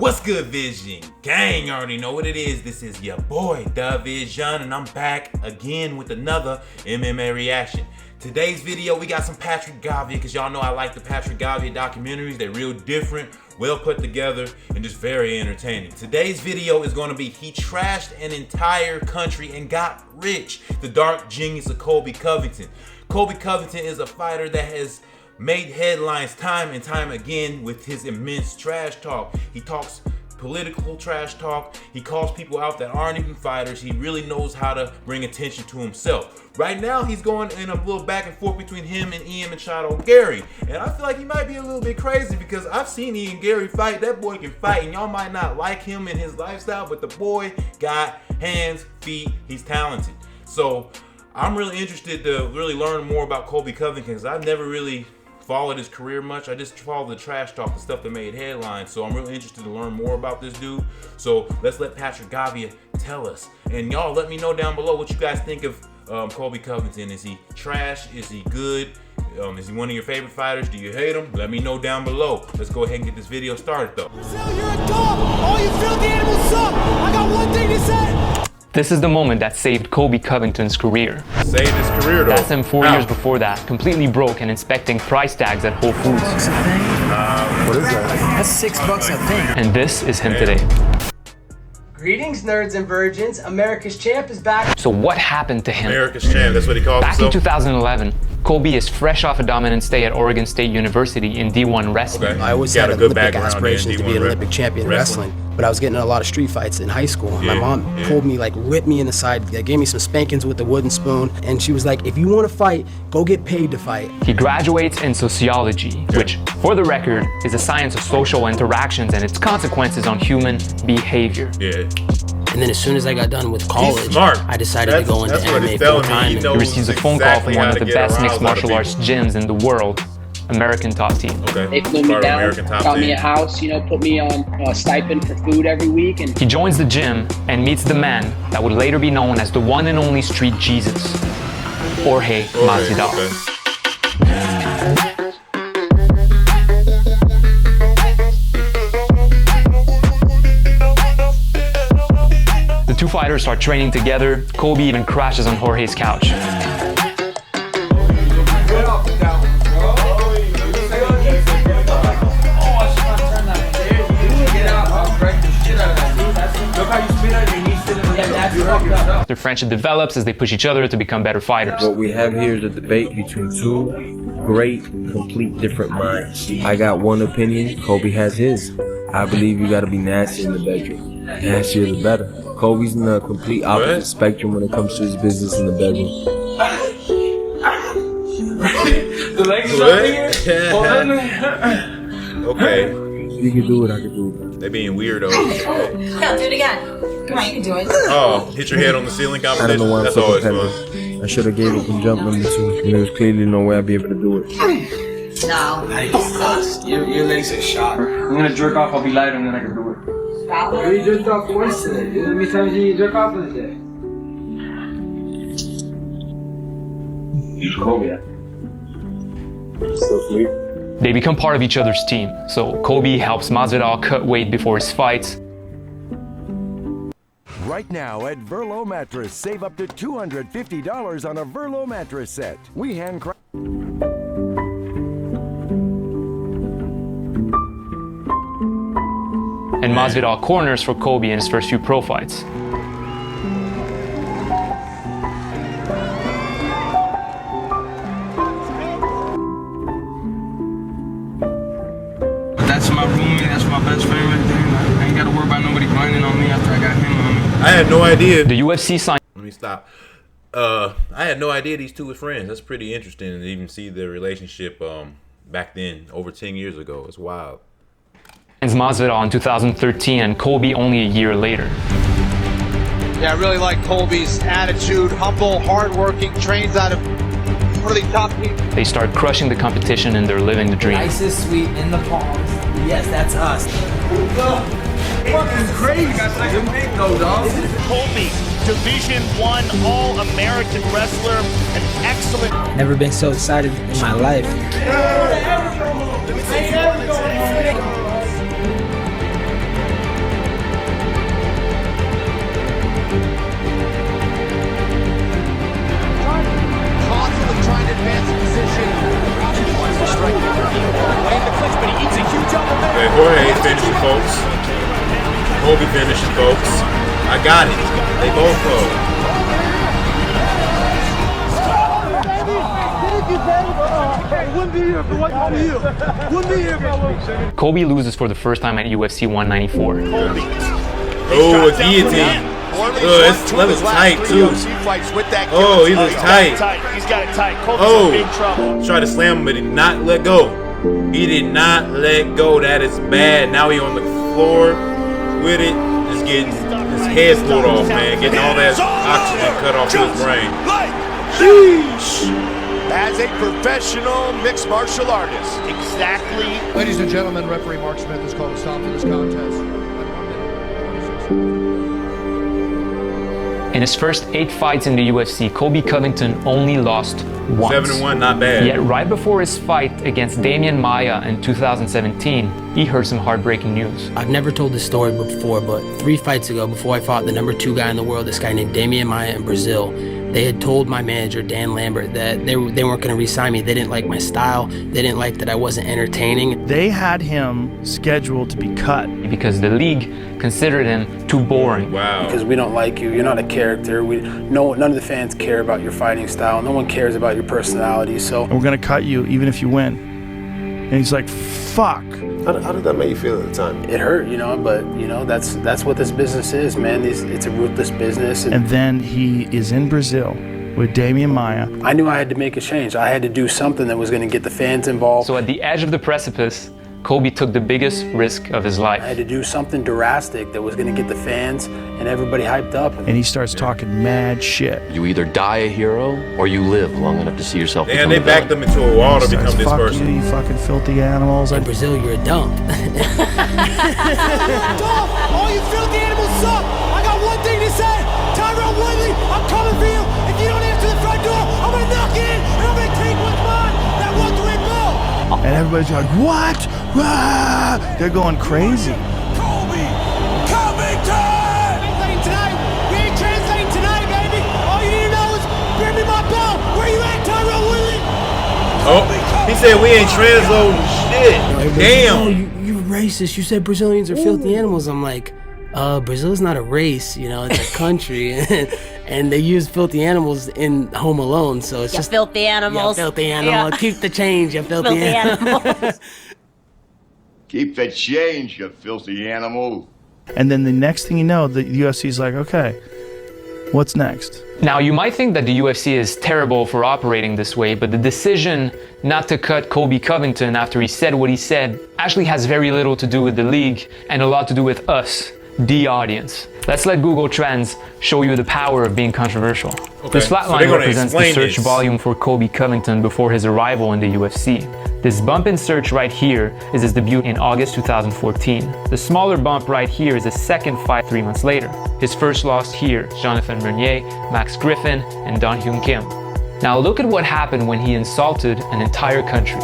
What's good, Vision gang? You already know what it is. This is your boy DaVizion, and I'm back again with another MMA reaction. Today's video, we got some Patrick Gavia, because y'all know I like the Patrick Gavia documentaries. They're real different, well put together, and just very entertaining. Today's video is going to be he trashed an entire country and got rich. The dark genius of Colby Covington. Colby Covington is a fighter that has made headlines time and time again with his immense trash talk. He talks political trash talk. He calls people out that aren't even fighters. He really knows how to bring attention to himself. Right now, he's going in a little back and forth between him and Ian Machado Gary. And I feel like he might be a little bit crazy because I've seen Ian Gary fight. That boy can fight, and y'all might not like him and his lifestyle, but the boy got hands, feet, he's talented. So I'm really interested to really learn more about Colby Covington because I've never really followed his career much. I just follow the trash talk, the stuff that made headlines. So I'm really interested to learn more about this dude. So let's let Patrick Gavia tell us. And y'all let me know down below what you guys think of Colby Covington. Is he trash? Is he good? Is he one of your favorite fighters? Do you hate him? Let me know down below. Let's go ahead and get this video started though. Brazil, you're a dog. All you filthy animals suck. I got one thing to say. This is the moment that saved Colby Covington's career. Saved his career though. That's him 4 years before that, completely broke and inspecting price tags at Whole Foods. $6 a thing? What is that? That's $6 a thing. And this is him today. Greetings, nerds and virgins. America's champ is back. So what happened to him? America's champ, that's what he calls Back in himself? 2011, Colby is fresh off a dominant stay at Oregon State University in D1 wrestling. Okay. I always Got had a good Olympic background aspirations in to be an D1 Olympic champion in wrestling, but I was getting in a lot of street fights in high school. My mom pulled me, like whipped me in the side, gave me some spankings with a wooden spoon, and she was like, if you want to fight, go get paid to fight. He graduates in sociology, which, for the record, is the science of social interactions and its consequences on human behavior. Yeah. And then as soon as I got done with college, smart. I decided to go into MMA full time. He receives a phone call from one of the best mixed martial arts gyms in the world, American Top Team. Okay. They flew me down, got me a house, put me on a stipend for food every week. And He joins the gym and meets the man that would later be known as the one and only Street Jesus, Jorge Masvidal. Okay. The two fighters start training together. Colby even crashes on Jorge's couch. Their friendship develops as they push each other to become better fighters. What we have here is a debate between two great, complete different minds. I got one opinion, Colby has his. I believe you gotta be nasty in the bedroom. Nastier the better. Colby's in the complete opposite spectrum when it comes to his business in the bedroom. The legs okay. You can do it, I can do it. They being weirdos. No, do it again. Come on, you can do it. Oh, hit your head on the ceiling I don't competition? know why I'm That's so always competitive. fun. I should have gave it from jump number 2. And there was clearly no way I'd be able to do it. No. Your legs are shot. I'm gonna jerk off, I'll be lighter, and then I can do it. You jerked off once today. How many times did you jerk off in a day? Still sleep? They become part of each other's team. So Colby helps Masvidal cut weight before his fights. Right now at Verlo Mattress, save up to $250 on a Verlo mattress set. We handcraft. And Masvidal corners for Colby in his first few pro fights. That's my roommate, that's my best friend right there. I ain't gotta worry about nobody grinding on me after I got him on me. I had no idea. The UFC signed. Let me stop. I had no idea these two were friends. That's pretty interesting to even see their relationship back then, over 10 years ago. It's wild. Masvidal in 2013 and Colby only a year later. Yeah, I really like Colby's attitude, humble, hardworking, trains out of really top people. They start crushing the competition and they're living the dream. Nicest sweet in the palms. Yes, that's us. Fucking crazy. Colby, Division I All-American wrestler, an excellent. Never been so excited in my life. fancy position. Wants to strike the way in the clinch, but he eats a huge elbow there. Okay, Jorge finishing, folks. Colby finishing, folks. I got it. They both go. Colby loses for the first time at UFC 194. Oh, a guillotine. This level's tight too. Oh, he looks tight. He's got it tight. Colby's in big trouble. Tried to slam him, but he did not let go. He did not let go. That is bad. Now he on the floor with it, just getting his head pulled off, man. Getting all that oxygen cut off his brain. Sheesh. As a professional mixed martial artist. Exactly. Ladies and gentlemen, referee Mark Smith has called a stop to this contest. In his first 8 fights in the UFC, Colby Covington only lost once. 7-1, not bad. Yet right before his fight against Damian Maia in 2017, he heard some heartbreaking news. I've never told this story before, but 3 fights ago, before I fought the #2 guy in the world, this guy named Damian Maia in Brazil, they had told my manager, Dan Lambert, that they weren't going to re-sign me. They didn't like my style. They didn't like that I wasn't entertaining. They had him scheduled to be cut. Because the league considered him too boring. Wow. Because we don't like you. You're not a character. None of the fans care about your fighting style. No one cares about your personality. So we're going to cut you even if you win. And he's like, fuck. How did that make you feel at the time? It hurt, but that's what this business is, man. It's a ruthless business. And then he is in Brazil with Damian Maia. I knew I had to make a change. I had to do something that was going to get the fans involved. So at the edge of the precipice, Colby took the biggest risk of his life. I had to do something drastic that was going to get the fans and everybody hyped up. And he starts talking mad shit. You either die a hero or you live long enough to see yourself become they backed them into a wall to become this person. You fucking filthy animals. In Brazil, you're a dump. Dump! All you filthy animals suck! I got one thing to say! Tyrone Woodley, I'm coming for you! If you don't answer the front door, I'm gonna knock it in and I'm gonna take what's mine! That 1-3 ball! And everybody's like, what? Ah! They're going crazy. Colby Covington! Translating tonight! We ain't translating tonight, baby! All you need to know is, bring me my belt! Where you at, Tyrone Woodley? Oh, he said we ain't translating shit. Damn! Oh, you racist. You said Brazilians are filthy animals. I'm like, Brazil's not a race, it's a country. And they use filthy animals in Home Alone, so it's just filthy animals. Yeah, filthy animal. Yeah. Keep the change, you filthy animals. Keep the change, you filthy animal. And then the next thing you know, the UFC's like, okay, what's next? Now, you might think that the UFC is terrible for operating this way, but the decision not to cut Colby Covington after he said what he said actually has very little to do with the league and a lot to do with us, the audience. Let's let Google Trends show you the power of being controversial. Okay, This flatline represents the search volume for Colby Covington before his arrival in the UFC. This bump in search right here is his debut in August 2014. The smaller bump right here is his second fight 3 months later. His first loss here, Jonathan Meunier, Max Griffin, and Don Hyun Kim. Now look at what happened when he insulted an entire country.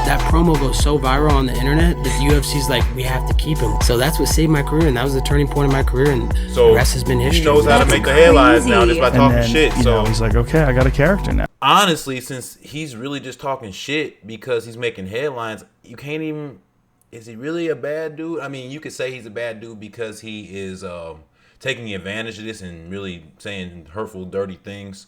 That promo goes so viral on the internet that the UFC's like, we have to keep him. So that's what saved my career, and that was the turning point of my career, and so the rest has been history. He knows how to make the headlines now just by talking shit. So he's like, okay, I got a character now. Honestly, since he's really just talking shit because he's making headlines, you can't even... Is he really a bad dude? I mean, you could say he's a bad dude because he is taking advantage of this and really saying hurtful, dirty things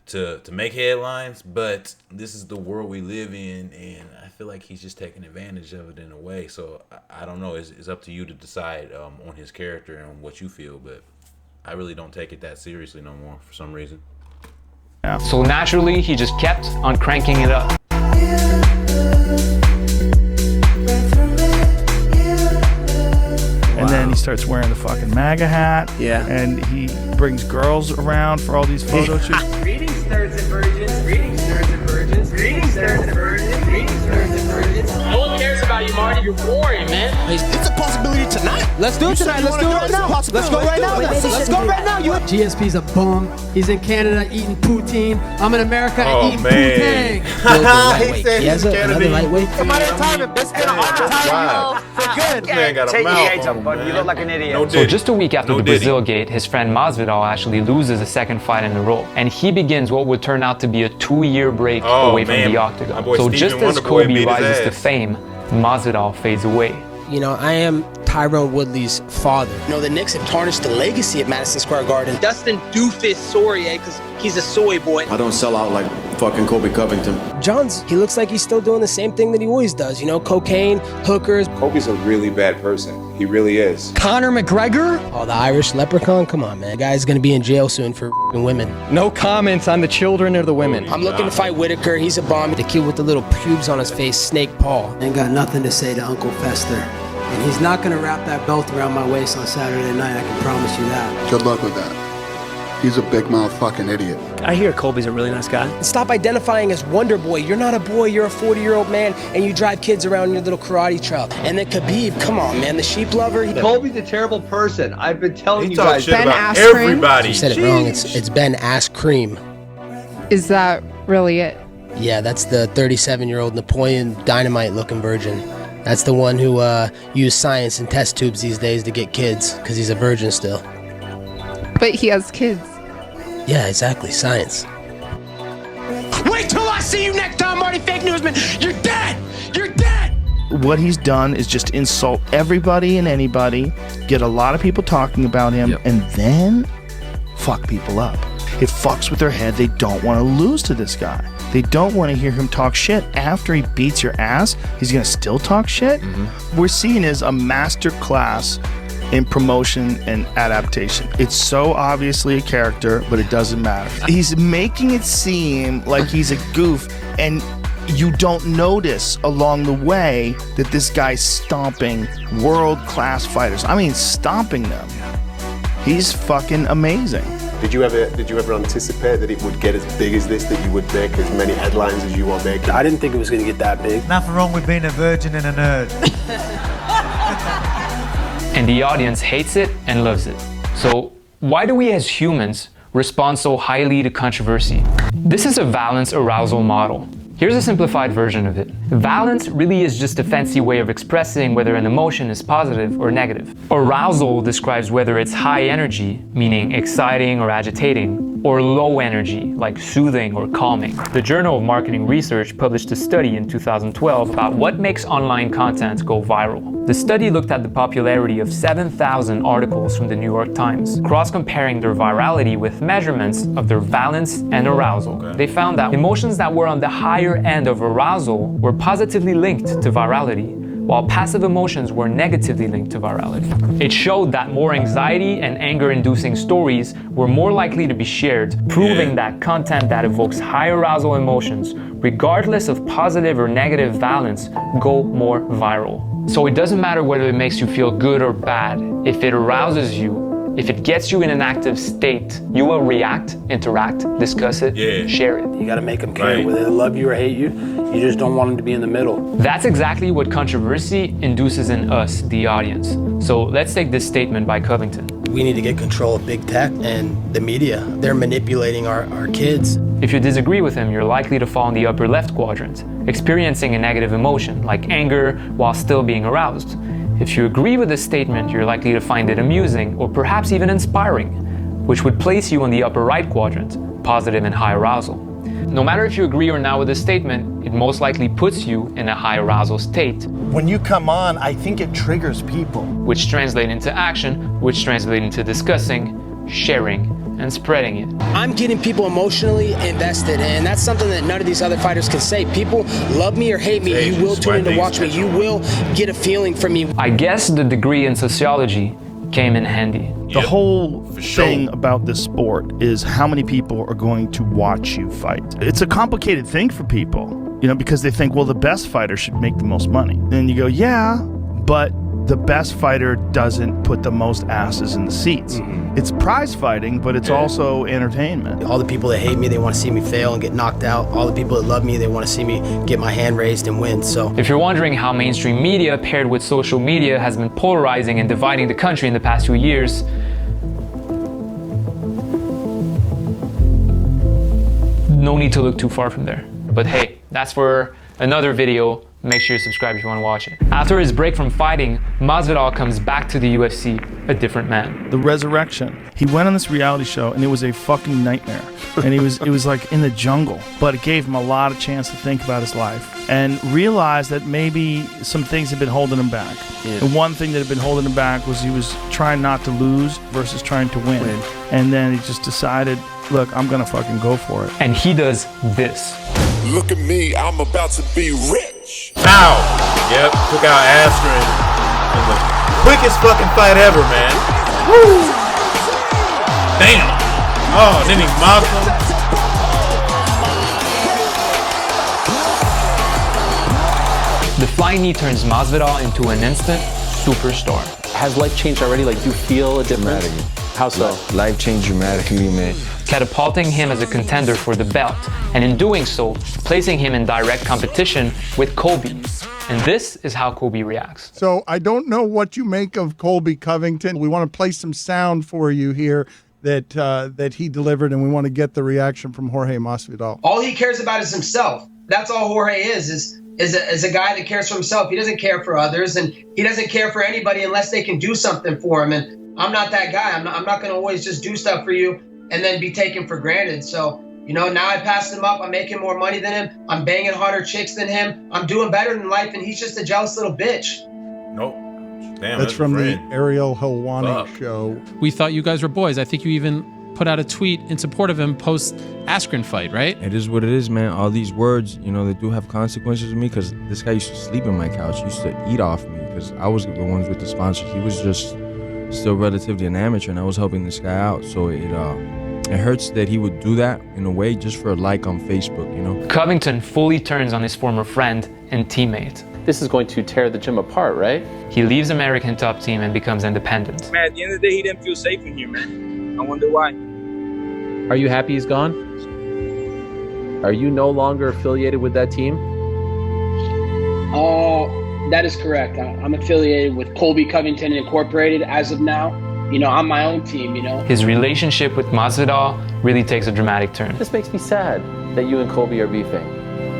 to make headlines, but this is the world we live in, and I feel like he's just taking advantage of it in a way. So I don't know. It's up to you to decide on his character and what you feel, but I really don't take it that seriously no more for some reason. Yeah. So naturally, he just kept on cranking it up. And then he starts wearing the fucking MAGA hat. Yeah. And he brings girls around for all these photo shoots. Greetings, nerds and virgins. Greetings, nerds and virgins. Greetings, nerds and virgins. Greetings, nerds and virgins. No one cares about you, Marty. You're boring, man. It's a possibility tonight. Let's do it tonight. Let's do it right now. Let's go right now. Let's go right now. GSP's a bum. He's in Canada eating poutine. I'm in America eating poutine. He has another lightweight. Come on, time. Let's get on time. We're good. Man got a mouth on him, You look like an idiot. No So diddy. just a week after No the diddy. Brazil gate, his friend Masvidal actually loses a second fight in a row, and he begins what would turn out to be a 2-year break away from the My octagon. boy So Stephen just as Wonderboy Colby beat his rises to ass. fame, Masvidal fades away. You know, I am Tyrone Woodley's father. You know, the Knicks have tarnished the legacy of Madison Square Garden. Dustin Doofus Saurier, because he's a soy boy. I don't sell out like fucking Colby Covington. Johns, he looks like he's still doing the same thing that he always does. You know, cocaine, hookers. Colby's a really bad person. He really is. Conor McGregor? Oh, the Irish leprechaun? Come on, man. The guy's gonna be in jail soon for women. No comments on the children or the women. I'm looking to fight Whitaker. He's a bomb. The kid with the little pubes on his face, Snake Paul. Ain't got nothing to say to Uncle Fester. And he's not gonna wrap that belt around my waist on Saturday night, I can promise you that. Good luck with that. He's a big mouth fucking idiot. I hear Colby's a really nice guy. Stop identifying as Wonder Boy. You're not a boy, you're a 40-year-old man, and you drive kids around in your little karate truck. And then Khabib, come on, man, the sheep lover. Colby's a terrible person. I've been telling He you talks guys. shit about everybody. You said it wrong. It's Ben Ass Cream. Is that really it? Yeah, that's the 37-year-old Napoleon Dynamite-looking virgin. That's the one who used science and test tubes these days to get kids, because he's a virgin still. But he has kids. Yeah, exactly, science. Wait till I see you next time, Marty Fake Newsman! You're dead! You're dead! What he's done is just insult everybody and anybody, get a lot of people talking about him, and then fuck people up. It fucks with their head. They don't want to lose to this guy. They don't want to hear him talk shit. After he beats your ass, he's going to still talk shit? We're seeing is a master class in promotion and adaptation. It's so obviously a character, but it doesn't matter. He's making it seem like he's a goof, and you don't notice along the way that this guy's stomping world-class fighters. I mean, stomping them. He's fucking amazing. Did you ever anticipate that it would get as big as this, that you would make as many headlines as you are making? I didn't think it was going to get that big. Nothing wrong with being a virgin and a nerd. And the audience hates it and loves it. So why do we as humans respond so highly to controversy? This is a valence arousal model. Here's a simplified version of it. Valence really is just a fancy way of expressing whether an emotion is positive or negative. Arousal describes whether it's high energy, meaning exciting or agitating, or low energy, like soothing or calming. The Journal of Marketing Research published a study in 2012 about what makes online content go viral. The study looked at the popularity of 7,000 articles from the New York Times, cross-comparing their virality with measurements of their valence and arousal. They found that emotions that were on the higher end of arousal were positively linked to virality, while passive emotions were negatively linked to virality. It showed that more anxiety and anger-inducing stories were more likely to be shared, proving that content that evokes high arousal emotions, regardless of positive or negative valence, go more viral. So it doesn't matter whether it makes you feel good or bad. If it arouses you, if it gets you in an active state, you will react, interact, discuss it, share it. You gotta make them care whether they love you or hate you. You just don't want them to be in the middle. That's exactly what controversy induces in us, the audience. So let's take this statement by Covington. We need to get control of big tech and the media. They're manipulating our kids. If you disagree with him, you're likely to fall in the upper left quadrant, experiencing a negative emotion like anger while still being aroused. If you agree with this statement, you're likely to find it amusing or perhaps even inspiring, which would place you in the upper right quadrant, positive and high arousal. No matter if you agree or not with this statement, it most likely puts you in a high arousal state. When you come on, I think it triggers people. Which translate into action, which translate into discussing, sharing, and spreading it. I'm getting people emotionally invested, and that's something that none of these other fighters can say. People love me or hate me. You will tune in to watch me. You will get a feeling from me. I guess the degree in sociology came in handy. The whole thing about this sport is how many people are going to watch you fight. It's a complicated thing for people, because they think, well, the best fighter should make the most money. And you go, yeah, but the best fighter doesn't put the most asses in the seats. It's prize fighting, but it's also entertainment. All the people that hate me, they want to see me fail and get knocked out. All the people that love me, they want to see me get my hand raised and win. So if you're wondering how mainstream media paired with social media has been polarizing and dividing the country in the past few years, no need to look too far from there. But hey, that's for another video. Make sure you subscribe if you want to watch it. After his break from fighting, Masvidal comes back to the UFC a different man. The resurrection. He went on this reality show and it was a fucking nightmare. And it was like in the jungle. But it gave him a lot of chance to think about his life and realize that maybe some things had been holding him back. Yeah. And one thing that had been holding him back was he was trying not to lose versus trying to win. And then he just decided, look, I'm gonna fucking go for it. And he does this. Look at me, I'm about to be rich. Ow! Yep, took out Askren in the quickest fucking fight ever, man. Woo! Damn! Oh, then he mopped him. The flying knee turns Masvidal into an instant superstar. Has life changed already? Like, do you feel a difference? How so? Life changed dramatically, man. Catapulting him as a contender for the belt, and in doing so, placing him in direct competition with Colby. And this is how Colby reacts. So I don't know what you make of Colby Covington. We want to play some sound for you here that he delivered, and we want to get the reaction from Jorge Masvidal. All he cares about is himself. That's all Jorge is a guy that cares for himself. He doesn't care for others, and he doesn't care for anybody unless they can do something for him. And I'm not that guy. I'm not going to always just do stuff for you and then be taken for granted. So, you know, now I passed him up. I'm making more money than him. I'm banging harder chicks than him. I'm doing better in life, and he's just a jealous little bitch. Nope. Damn, that's from the Ariel Helwani show. We thought you guys were boys. I think you even put out a tweet in support of him post Askren fight, right? It is what it is, man. All these words, you know, they do have consequences with me, because this guy used to sleep in my couch. He used to eat off me because I was the ones with the sponsor. He was just still relatively an amateur, and I was helping this guy out. So it hurts that he would do that in a way just for a like on Facebook, you know? Covington fully turns on his former friend and teammate. This is going to tear the gym apart, right? He leaves American Top Team and becomes independent. Man, at the end of the day, he didn't feel safe in here, man. I wonder why. Are you happy he's gone? Are you no longer affiliated with that team? That is correct. I'm affiliated with Colby Covington Incorporated as of now. You know, I'm my own team, you know. His relationship with Masvidal really takes a dramatic turn. This makes me sad that you and Colby are beefing.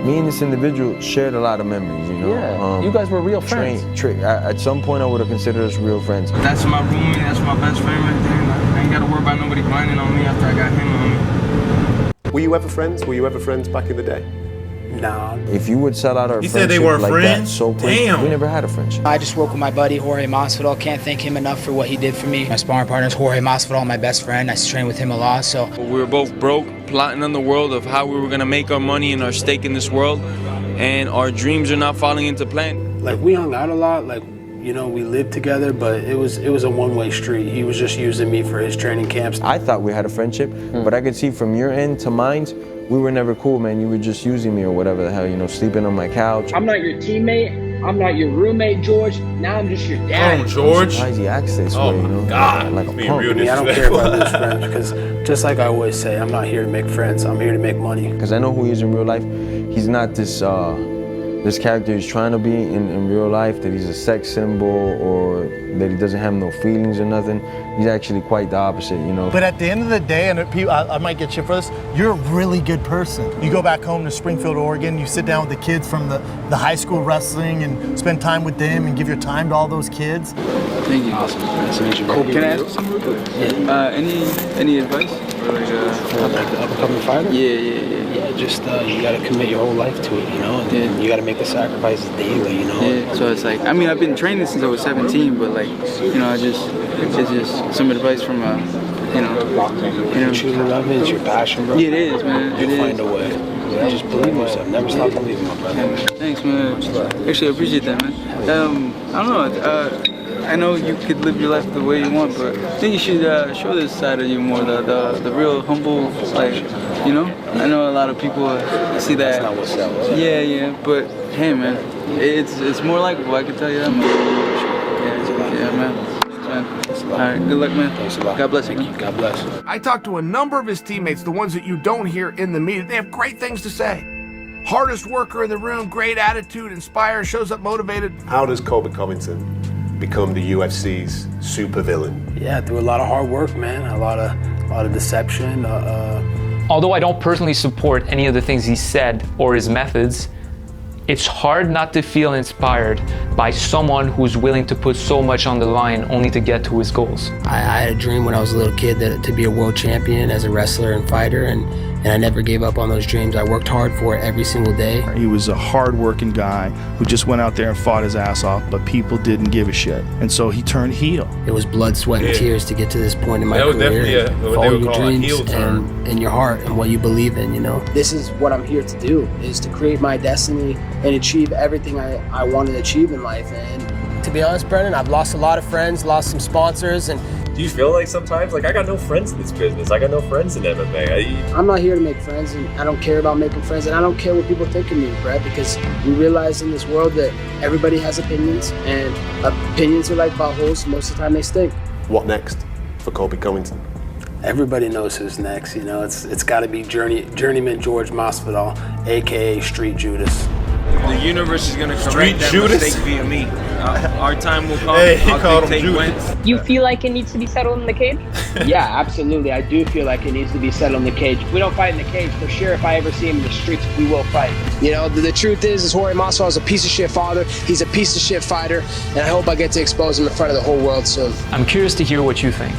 Me and this individual shared a lot of memories, you know? Yeah, you guys were real friends. At some point, I would have considered us real friends. That's my roommate, that's my best friend right there. I ain't got to worry about nobody grinding on me after I got him on me. Were you ever friends? Were you ever friends back in the day? Nah. If you would sell out our He friendship said they weren't like friends? that so quick, Damn. we never had a friendship. I just work with my buddy Jorge Masvidal. Can't thank him enough for what he did for me. My sparring partner is Jorge Masvidal, my best friend. I train with him a lot, so. We were both broke, plotting on the world of how we were going to make our money and our stake in this world, and our dreams are not falling into plan. Like, we hung out a lot, like, you know, we lived together, but it was a one-way street. He was just using me for his training camps. I thought we had a friendship, but I could see from your end to mine, we were never cool, man. You were just using me or whatever the hell, you know, sleeping on my couch. I'm not your teammate. I'm not your roommate, George. Now I'm just your dad. Oh, George. I'm surprised he acts this Oh way, you my know? God. Like a Being punk. real I don't care if I lose friends, because just like I always say, I'm not here to make friends. I'm here to make money. Because I know who he is in real life. He's not this this character he's trying to be in real life, that he's a sex symbol or that he doesn't have no feelings or nothing. He's actually quite the opposite, you know. But at the end of the day, and I might get shit for this, you're a really good person. You go back home to Springfield, Oregon, you sit down with the kids from the high school wrestling and spend time with them and give your time to all those kids. Thank you. Awesome. Nice to meet you. Cool. Can I ask something real quick? Yeah. Any advice? For like the upcoming fighter? Yeah, just you gotta commit your whole life to it, you know, and you gotta make the sacrifices daily, you know. Yeah, so it's like, I mean, I've been training since I was 17, but like, you know, it's just some advice from you know. Truly love it, it's your passion, bro. Yeah, it is, man. You'll find a way. Just believe in yourself. Never stop believing, my brother. Thanks, man. Actually, I appreciate that, man. I don't know. I know you could live your life the way you want, but I think you should show this side of you more, the real humble, like, you know? I know a lot of people see that. That's not what sells. Yeah, but hey, man, it's more likable, I can tell you that much. Yeah. Yeah, man. All right, good luck, man. Thanks a lot. God bless you, man. God bless. I talked to a number of his teammates, the ones that you don't hear in the media. They have great things to say. Hardest worker in the room, great attitude, inspires, shows up motivated. How does Colby Covington become the UFC's supervillain? Yeah, through a lot of hard work, man. A lot of deception. Although I don't personally support any of the things he said or his methods, it's hard not to feel inspired by someone who's willing to put so much on the line only to get to his goals. I had a dream when I was a little kid to be a world champion as a wrestler and fighter, and I never gave up on those dreams. I worked hard for it every single day. He was a hard-working guy who just went out there and fought his ass off, but people didn't give a shit. And so he turned heel. It was blood, sweat, and tears to get to this point in my That was career. definitely Follow what they would your call a dreams heel turn. and your heart and what you believe in, you know. This is what I'm here to do, is to create my destiny and achieve everything I want to achieve in life. And to be honest, Brendan, I've lost a lot of friends, lost some sponsors, and do you feel like sometimes, like, I got no friends in this business, I got no friends in MMA? I'm not here to make friends, and I don't care about making friends, and I don't care what people think of me, Brett, because we realize in this world that everybody has opinions, and opinions are like buttholes. Most of the time they stink. What next for Colby Covington? Everybody knows who's next, you know. It's got to be Journeyman George Masvidal, a.k.a. Street Judas. The universe is going to correct that mistake via me. Our time will come. I'll dictate when. You feel like it needs to be settled in the cage? Yeah, absolutely. I do feel like it needs to be settled in the cage. We don't fight in the cage. For sure, if I ever see him in the streets, we will fight. You know, the truth is Jorge Masvidal is a piece of shit father. He's a piece of shit fighter, and I hope I get to expose him in front of the whole world soon. I'm curious to hear what you think.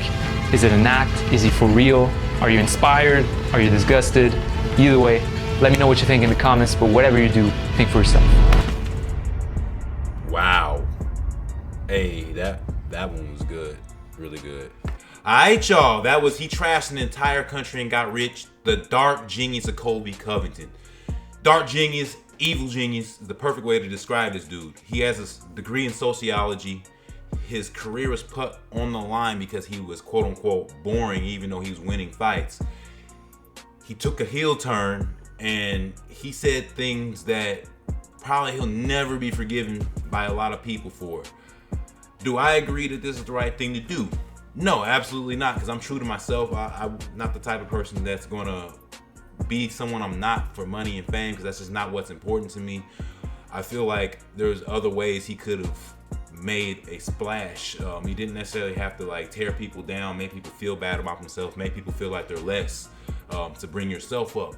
Is it an act? Is he for real? Are you inspired? Are you disgusted? Either way, let me know what you think in the comments, but whatever you do, think for yourself. Wow. Hey, that one was good. Really good. Alright, y'all. That was he trashed an entire country and got rich. The dark genius of Colby Covington. Dark genius, evil genius is the perfect way to describe this dude. He has a degree in sociology. His career was put on the line because he was quote unquote boring, even though he was winning fights. He took a heel turn and he said things that probably he'll never be forgiven by a lot of people for. Do I agree that this is the right thing to do? No, absolutely not, because I'm true to myself. I'm not the type of person that's gonna be someone I'm not for money and fame, because that's just not what's important to me. I feel like there's other ways he could have made a splash. He didn't necessarily have to like tear people down, make people feel bad about themselves, make people feel like they're less, to bring yourself up.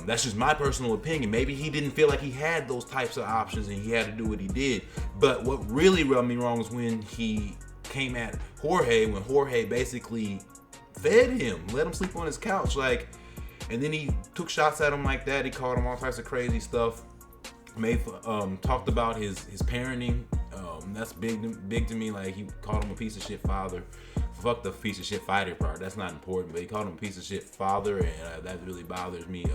That's just my personal opinion. Maybe he didn't feel like he had those types of options and he had to do what he did. But what really rubbed me wrong was when he came at Jorge, when Jorge basically fed him, let him sleep on his couch, like, and then he took shots at him like that. He called him all types of crazy stuff. Talked about his parenting. That's big to me. Like, he called him a piece of shit father. Fuck the piece of shit fighter part. That's not important. But he called him a piece of shit father, and that really bothers me.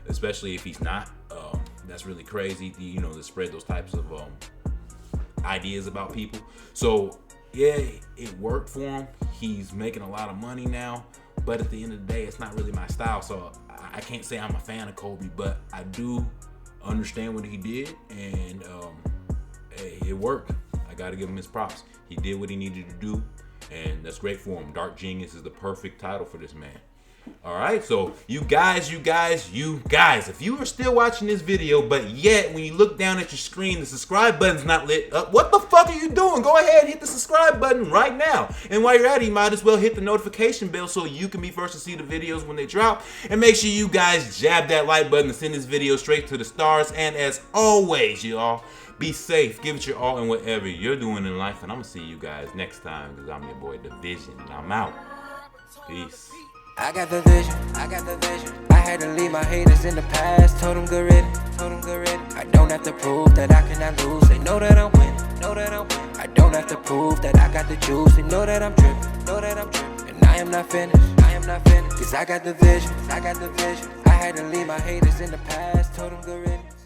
Especially if he's not. That's really crazy. To spread those types of ideas about people. So yeah, it worked for him. He's making a lot of money now. But at the end of the day, it's not really my style. So I can't say I'm a fan of Colby, but I do understand what he did, and hey, it worked. I gotta give him his props. He did what he needed to do, and that's great for him. Dark Genius is the perfect title for this man. All right, so you guys, if you are still watching this video, but yet when you look down at your screen, the subscribe button's not lit up, what the fuck are you doing? Go ahead and hit the subscribe button right now. And while you're at it, you might as well hit the notification bell so you can be first to see the videos when they drop. And make sure you guys jab that like button to send this video straight to the stars. And as always, y'all, be safe, give it your all in whatever you're doing in life. And I'm gonna see you guys next time, because I'm your boy DaVizion, and I'm out. Peace. I got the vision, I had to leave my haters in the past. Told them good riddance, I don't have to prove that I cannot lose. They know that I'm winning, I don't have to prove that I got the juice. They know that I'm dripping, and I am not finished, cause I got the vision, I had to leave my haters in the past. Told them good riddance.